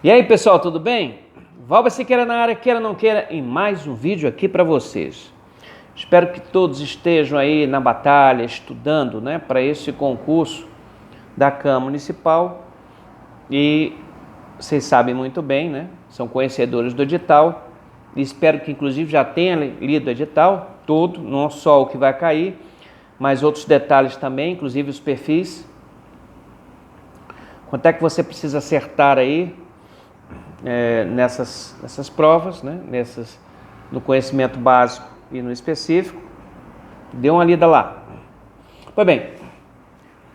E aí, pessoal, tudo bem? Valber Siqueira na área, queira ou não queira, em mais um vídeo aqui para vocês. Espero que todos estejam aí na batalha, estudando, né, para esse concurso da Câmara Municipal. E vocês sabem muito bem, né, são conhecedores do edital. E espero que inclusive já tenha lido o edital todo, não só o que vai cair, mas outros detalhes também, inclusive os perfis. Quanto é que você precisa acertar aí nessas provas, né? No conhecimento básico e no específico. Dê uma lida lá. Pois bem,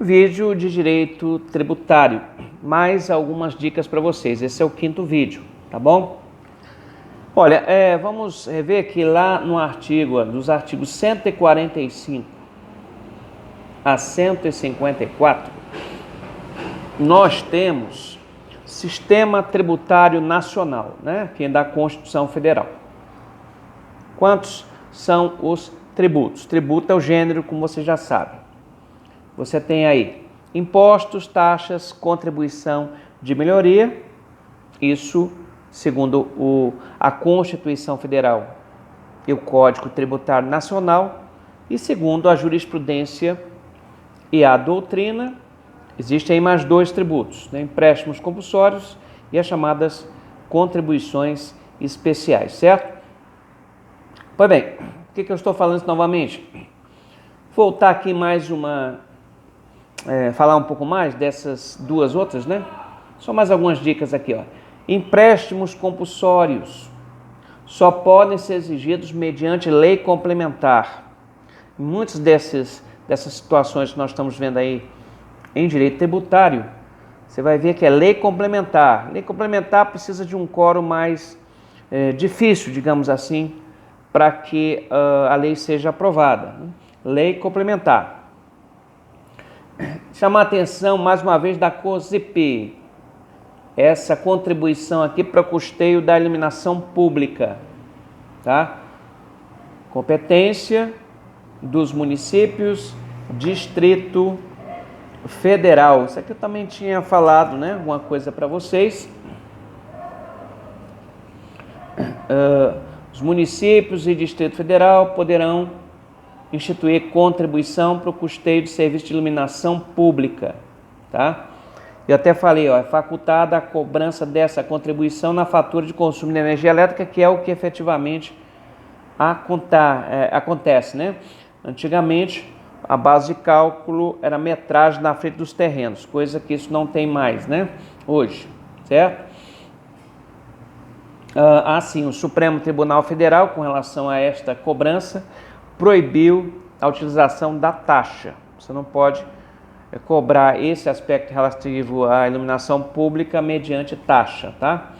vídeo de direito tributário, mais algumas dicas para vocês. Esse é o 5º vídeo, tá bom? Olha, vamos rever que lá no artigo, dos artigos 145 a 154, nós temos Sistema Tributário Nacional, né? Que é da Constituição Federal. Quantos são os tributos? Tributo é o gênero, como você já sabe. Você tem aí impostos, taxas, contribuição de melhoria. Isso segundo a Constituição Federal e o Código Tributário Nacional. E segundo a jurisprudência e a doutrina, existem aí mais 2 tributos, né? Empréstimos compulsórios e as chamadas contribuições especiais, certo? Pois bem, por que eu estou falando isso novamente? Voltar aqui mais falar um pouco mais dessas 2 outras, né? Só mais algumas dicas aqui, ó. Empréstimos compulsórios só podem ser exigidos mediante lei complementar. Muitas dessas situações que nós estamos vendo aí em direito tributário, você vai ver que é lei complementar. Lei complementar precisa de um quórum mais difícil, digamos assim, para que a lei seja aprovada. Lei complementar. Chamar a atenção, mais uma vez, da COSIP. Essa contribuição aqui para o custeio da iluminação pública. Tá? Competência dos municípios, Distrito Federal. Isso aqui eu também tinha falado, né? Alguma coisa para vocês. Os municípios e Distrito Federal poderão instituir contribuição para o custeio de serviço de iluminação pública, tá? Eu até falei, ó, é facultada a cobrança dessa contribuição na fatura de consumo de energia elétrica, que é o que efetivamente acontece, né? Antigamente, a base de cálculo era metragem na frente dos terrenos, coisa que isso não tem mais, né? Hoje, certo? Assim, o Supremo Tribunal Federal, com relação a esta cobrança, proibiu a utilização da taxa. Você não pode cobrar esse aspecto relativo à iluminação pública mediante taxa, tá?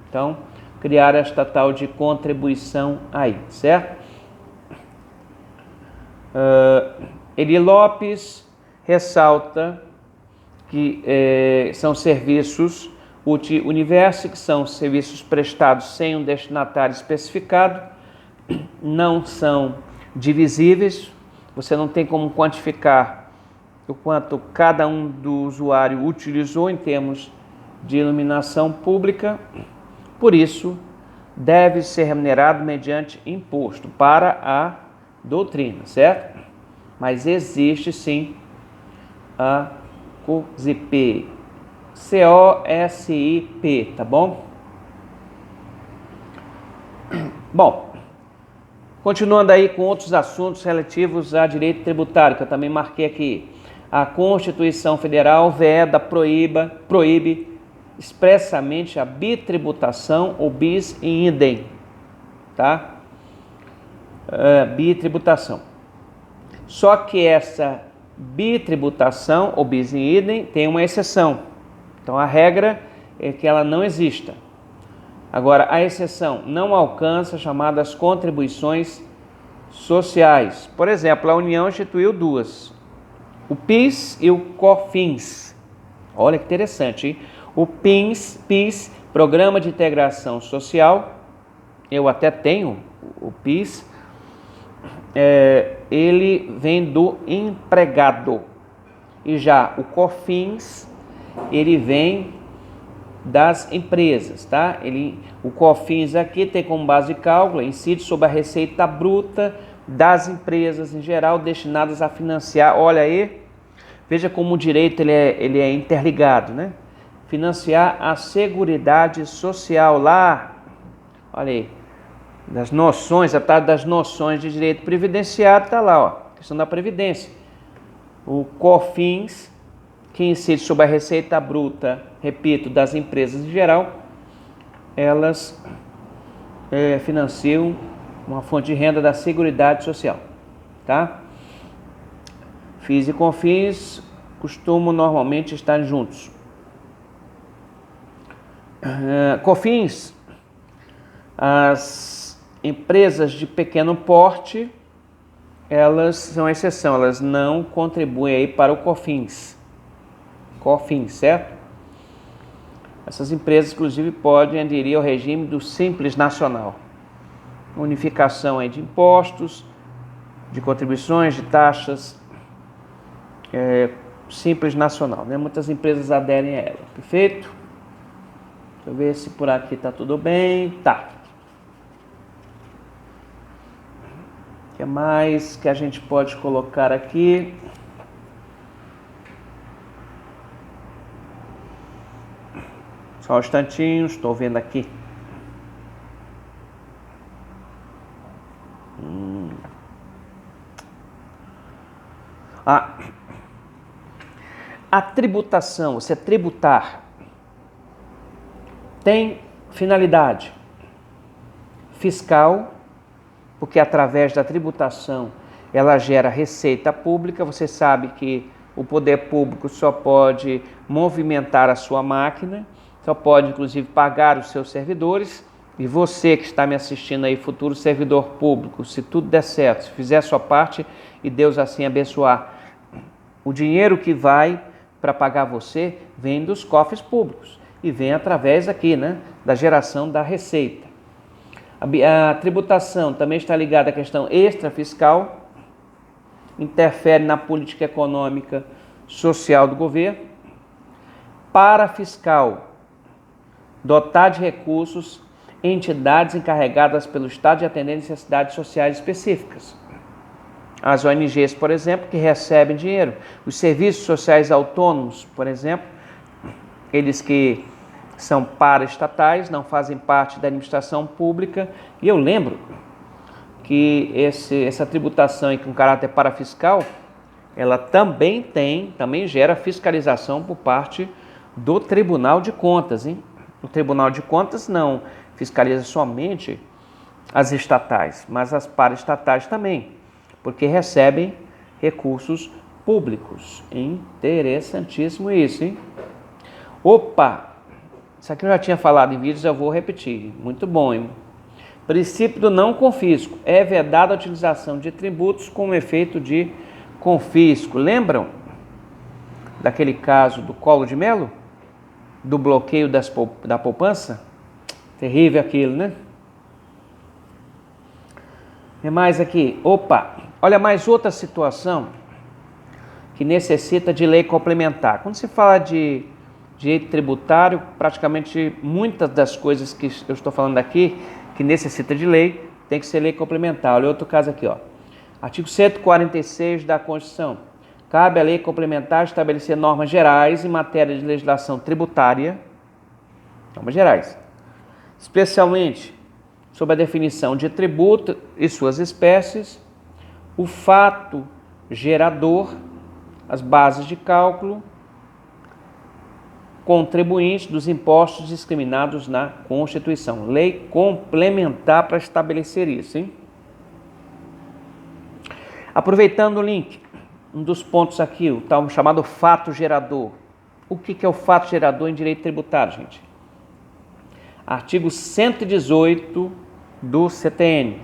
Então, criar esta tal de contribuição aí, certo? Eli Lopes ressalta que são serviços universo, que são serviços prestados sem um destinatário especificado, não são divisíveis, você não tem como quantificar o quanto cada um do usuário utilizou em termos de iluminação pública, por isso deve ser remunerado mediante imposto para a doutrina, certo? Mas existe sim a COSIP, COSIP, tá bom? Bom, continuando aí com outros assuntos relativos a direito tributário, que eu também marquei aqui. A Constituição Federal proíbe expressamente a bitributação ou bis in idem, tá? Bitributação. Só que essa bitributação ou bis in idem tem uma exceção. Então a regra é que ela não exista. Agora, a exceção não alcança chamadas contribuições sociais. Por exemplo, a União instituiu 2. O PIS e o COFINS. Olha que interessante, hein? O PIS, Programa de Integração Social, eu até tenho o PIS, ele vem do empregado. E já o COFINS, ele vem das empresas, tá? O COFINS aqui tem como base de cálculo, incide sobre a receita bruta das empresas em geral destinadas a financiar, olha aí, veja como o direito ele é interligado, né? Financiar a Seguridade Social lá, olha aí, das noções, a parte das noções de direito previdenciário está lá, ó, questão da previdência. O COFINS, que incide sobre a receita bruta, repito, das empresas em geral, elas financiam uma fonte de renda da Seguridade Social, tá? FIS e COFINS costumam normalmente estar juntos. COFINS, as empresas de pequeno porte, elas são exceção, elas não contribuem aí para o COFINS, certo? Essas empresas, inclusive, podem aderir ao regime do Simples Nacional. Unificação aí de impostos, de contribuições, de taxas, Simples Nacional, né? Muitas empresas aderem a ela, perfeito? Deixa eu ver se por aqui está tudo bem. Tá. O que mais que a gente pode colocar aqui? Só um instantinho, estou vendo aqui. A tributação, você tributar, tem finalidade fiscal, porque através da tributação ela gera receita pública. Você sabe que o poder público só pode movimentar a sua máquina, só pode inclusive pagar os seus servidores. E você que está me assistindo aí, futuro servidor público, se tudo der certo, se fizer a sua parte e Deus assim abençoar, o dinheiro que vai para pagar você vem dos cofres públicos e vem através aqui, né, da geração da receita. A tributação também está ligada à questão extrafiscal, interfere na política econômica social do governo. Parafiscal, dotar de recursos entidades encarregadas pelo Estado de atender necessidades sociais específicas. As ONGs, por exemplo, que recebem dinheiro. Os serviços sociais autônomos, por exemplo, eles que são paraestatais, não fazem parte da administração pública. E eu lembro que essa tributação com caráter parafiscal, ela também gera fiscalização por parte do Tribunal de Contas, hein? O Tribunal de Contas não fiscaliza somente as estatais, mas as paraestatais também, porque recebem recursos públicos. Interessantíssimo isso, hein? Opa! Isso aqui eu já tinha falado em vídeos, eu vou repetir. Muito bom, hein? Princípio do não confisco. É vedada a utilização de tributos com efeito de confisco. Lembram daquele caso do Collor de Mello? Do bloqueio da poupança? Terrível aquilo, né? E mais aqui. Opa! Olha mais outra situação que necessita de lei complementar. Quando se fala de direito tributário, praticamente muitas das coisas que eu estou falando aqui, que necessita de lei, tem que ser lei complementar. Olha outro caso aqui, ó. Artigo 146 da Constituição. Cabe à lei complementar estabelecer normas gerais em matéria de legislação tributária, normas gerais, especialmente sobre a definição de tributo e suas espécies, o fato gerador, as bases de cálculo, contribuintes dos impostos discriminados na Constituição. Lei complementar para estabelecer isso, hein? Aproveitando o link, um dos pontos aqui, o tal chamado fato gerador. O que é o fato gerador em direito tributário, gente? Artigo 118 do CTN.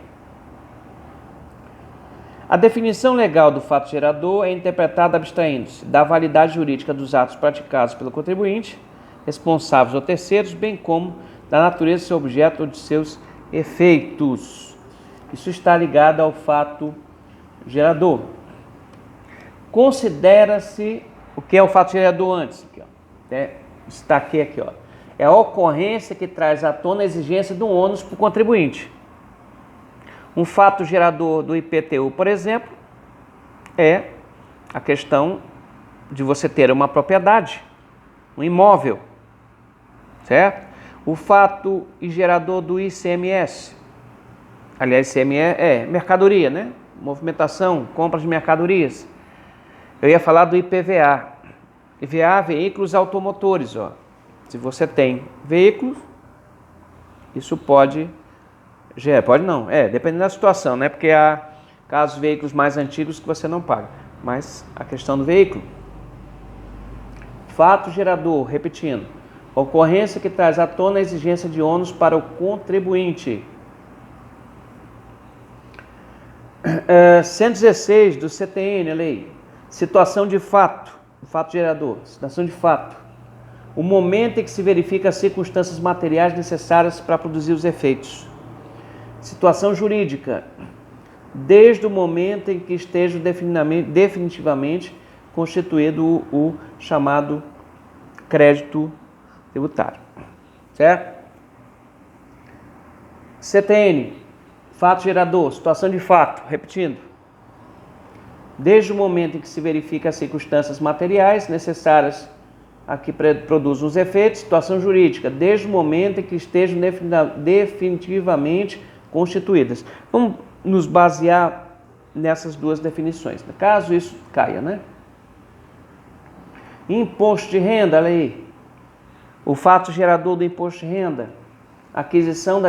A definição legal do fato gerador é interpretada abstraindo-se da validade jurídica dos atos praticados pelo contribuinte, responsáveis ou terceiros, bem como da natureza do seu objeto ou de seus efeitos. Isso está ligado ao fato gerador. Considera-se o que é o fato gerador antes. Aqui, ó. Destaquei aqui, ó. É a ocorrência que traz à tona a exigência de um ônus para o contribuinte. Um fato gerador do IPTU, por exemplo, é a questão de você ter uma propriedade, um imóvel, certo? O fato gerador do ICMS, aliás, ICMS é mercadoria, né? Movimentação, compra de mercadorias. Eu ia falar do IPVA. IPVA, veículos automotores, ó. Se você tem veículos, isso pode não, dependendo da situação, né? Porque há casos veículos mais antigos que você não paga. Mas a questão do veículo. Fato gerador, repetindo, ocorrência que traz à tona a exigência de ônus para o contribuinte. 116 do CTN, a lei. Situação de fato, fato gerador, situação de fato. O momento em que se verifica as circunstâncias materiais necessárias para produzir os efeitos. Situação jurídica, desde o momento em que esteja definitivamente constituído o chamado crédito tributário, certo? CTN, fato gerador, situação de fato, repetindo, desde o momento em que se verifica as circunstâncias materiais necessárias a que produzam os efeitos. Situação jurídica, desde o momento em que estejam definitivamente constituídas. Vamos nos basear nessas duas definições, caso isso caia, né? Imposto de renda, olha aí. O fato gerador do imposto de renda, aquisição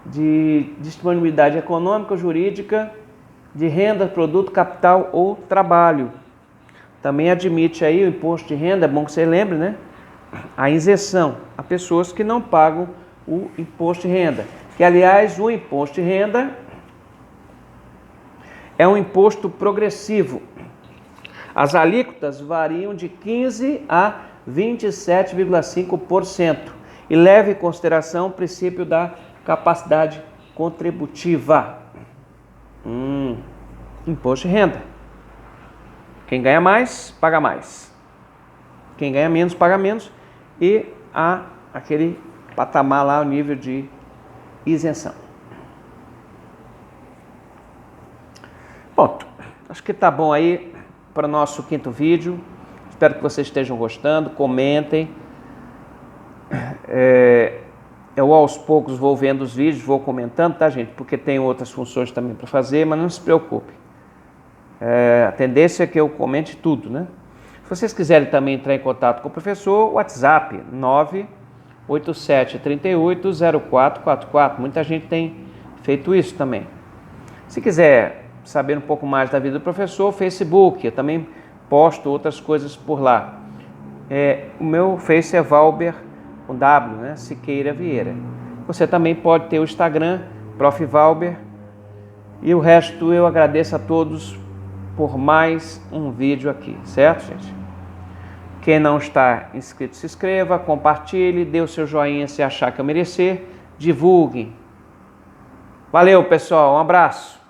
de disponibilidade econômica ou jurídica de renda, produto, capital ou trabalho. Também admite aí o imposto de renda, é bom que você lembre, né? A isenção a pessoas que não pagam o imposto de renda. Que, aliás, o imposto de renda é um imposto progressivo. As alíquotas variam de 15% a 27,5% e leva em consideração o princípio da capacidade contributiva. Imposto de renda. Quem ganha mais, paga mais. Quem ganha menos, paga menos. E há aquele patamar lá, o nível de isenção. Ponto. Acho que tá bom aí para o nosso quinto vídeo. Espero que vocês estejam gostando. Comentem. Eu aos poucos vou vendo os vídeos, vou comentando, tá, gente? Porque tem outras funções também para fazer, mas não se preocupe. A tendência é que eu comente tudo, né? Se vocês quiserem também entrar em contato com o professor, WhatsApp 987380444. Muita gente tem feito isso também. Se quiser saber um pouco mais da vida do professor, Facebook, eu também posto outras coisas por lá. O meu Face é Valber, com W, né? Siqueira Vieira. Você também pode ter o Instagram, Prof. Valber. E o resto eu agradeço a todos por mais um vídeo aqui, certo, gente? Quem não está inscrito, se inscreva, compartilhe, dê o seu joinha se achar que eu merecer, divulguem. Valeu, pessoal, um abraço.